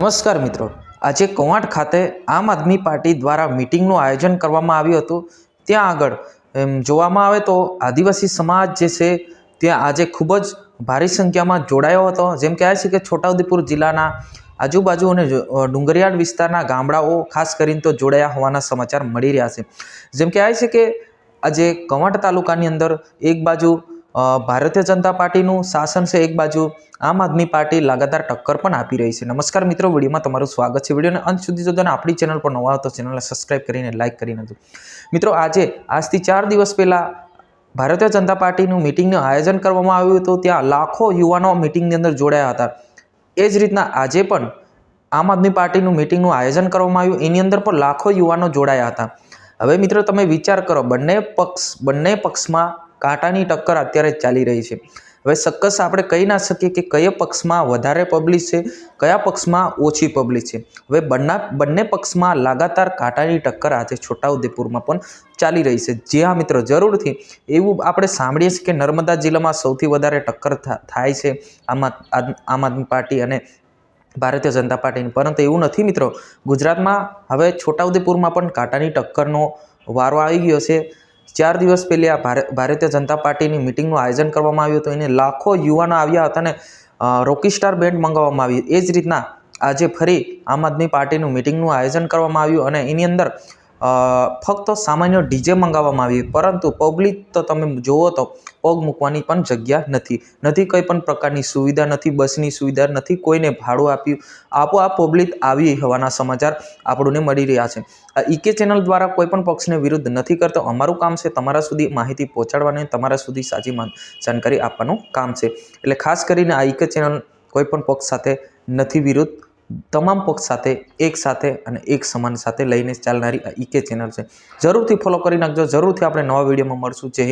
નમસ્કાર મિત્રો, આજે કવાંટ ખાતે આમ આદમી પાર્ટી દ્વારા મીટિંગનું આયોજન કરવામાં આવ્યું હતું। ત્યાં આગળ જોવામાં આવે તો આદિવાસી સમાજ જે છે ત્યાં આજે ખૂબ જ ભારી સંખ્યામાં જોડાયો હતો। જેમ કહેવાય છે કે છોટાઉદેપુર જિલ્લાના આજુબાજુ અને ડુંગરિયાળ વિસ્તારના ગામડાઓ ખાસ કરીને તો જોડાયા હોવાના સમાચાર મળી રહ્યા છે। જેમ કહેવાય છે કે આજે કવાંટ તાલુકાની અંદર એક બાજુ ભારતીય જનતા પાર્ટીનું શાસન છે, એક બાજુ આમ આદમી પાર્ટી लगातार टक्कर पण आपी रही है। नमस्कार मित्रों, वीडियो में तमारुं स्वागत है। वीडियो ने अंत सुधी जोજો અને આપણી ચેનલ પર નવા હો તો ચેનलने सब्सक्राइब કરીને लाइक કરી નાખજો। મિત્રો, આજથી 4 દિવસ પહેલા ભારતીય જનતા પાર્ટીનું મીટિંગનું આયોજન કરવામાં આવ્યું હતું। ત્યાં લાખો યુવાનો મીટિંગની અંદર જોડાયા હતા। એ જ રીતના આજે પણ આમ આદમી પાર્ટીનું મીટિંગનું આયોજન કરવામાં આવ્યું, એની અંદર પણ લાખો યુવાનો જોડાયા હતા। હવે મિત્રો, તમે વિચાર કરો, બંને પક્ષમાં કાંટાની ટક્કર અત્યારે ચાલી રહી છે। હવે ચોક્કસ આપણે કહી ના શકીએ કે કયા પક્ષમાં વધારે પબ્લિક છે, કયા પક્ષમાં ઓછી પબ્લિક છે। હવે બંને પક્ષમાં लगातार કાંટાની ટક્કર આજે છોટાઉદેપુરમાં પણ ચાલી રહી છે। જી હા મિત્રો, જરૂરથી એવું આપણે સાંભળીએ છીએ કે નર્મદા જિલ્લામાં સૌથી વધારે ટક્કર થાય છે આમ આદમી પાર્ટી અને ભારતીય જનતા પાર્ટીની, પરંતુ એવું નથી મિત્રો। ગુજરાતમાં હવે છોટાઉદેપુરમાં પણ કાંટાની ટક્કરનો વારો આવી ગયો છે। 4 દિવસ પહેલા ભારતીય જનતા પાર્ટીની મીટિંગનું આયોજન કરવામાં આવ્યું હતું, એને લાખો યુવાનો આવ્યા હતા અને રોકીસ્ટાર બેન્ડ મંગાવવામાં આવી। એ જ રીતના આજે ફરી આમ આદમી પાર્ટીનું મીટિંગનું આયોજન કરવામાં આવ્યું અને એની અંદર ફક્ત સામાન્ય ડીજે મંગાવવામાં આવી, પરંતુ પબ્લિક તો તમે જુઓ તો પગ મૂકવાની પણ જગ્યા નથી, કંઈ પણ પ્રકારની સુવિધા નથી, બસની સુવિધા નથી, કોઈને ભાડું આપ્યું, આપોઆપ પબ્લિક આવી હોવાના સમાચાર આપણને મળી રહ્યા છે। આ ઈકે ચેનલ દ્વારા કોઈ પણ પક્ષને વિરુદ્ધ નથી કરતો। અમારું કામ છે તમારા સુધી માહિતી પહોંચાડવાની, તમારા સુધી સાચી જાણકારી આપવાનું કામ છે। એટલે ખાસ કરીને આ ઈકે ચેનલ કોઈ પણ પક્ષ સાથે નથી વિરુદ્ધ, તમામ પક્ષ સાથે એક સાથે અને એક સમાન સાથે લઈને ચાલનારી આ ઈકે ચેનલ છે। જરૂરથી ફોલો કરી નાખજો। જરૂરથી આપણે નવા વિડીયોમાં મળશું। જય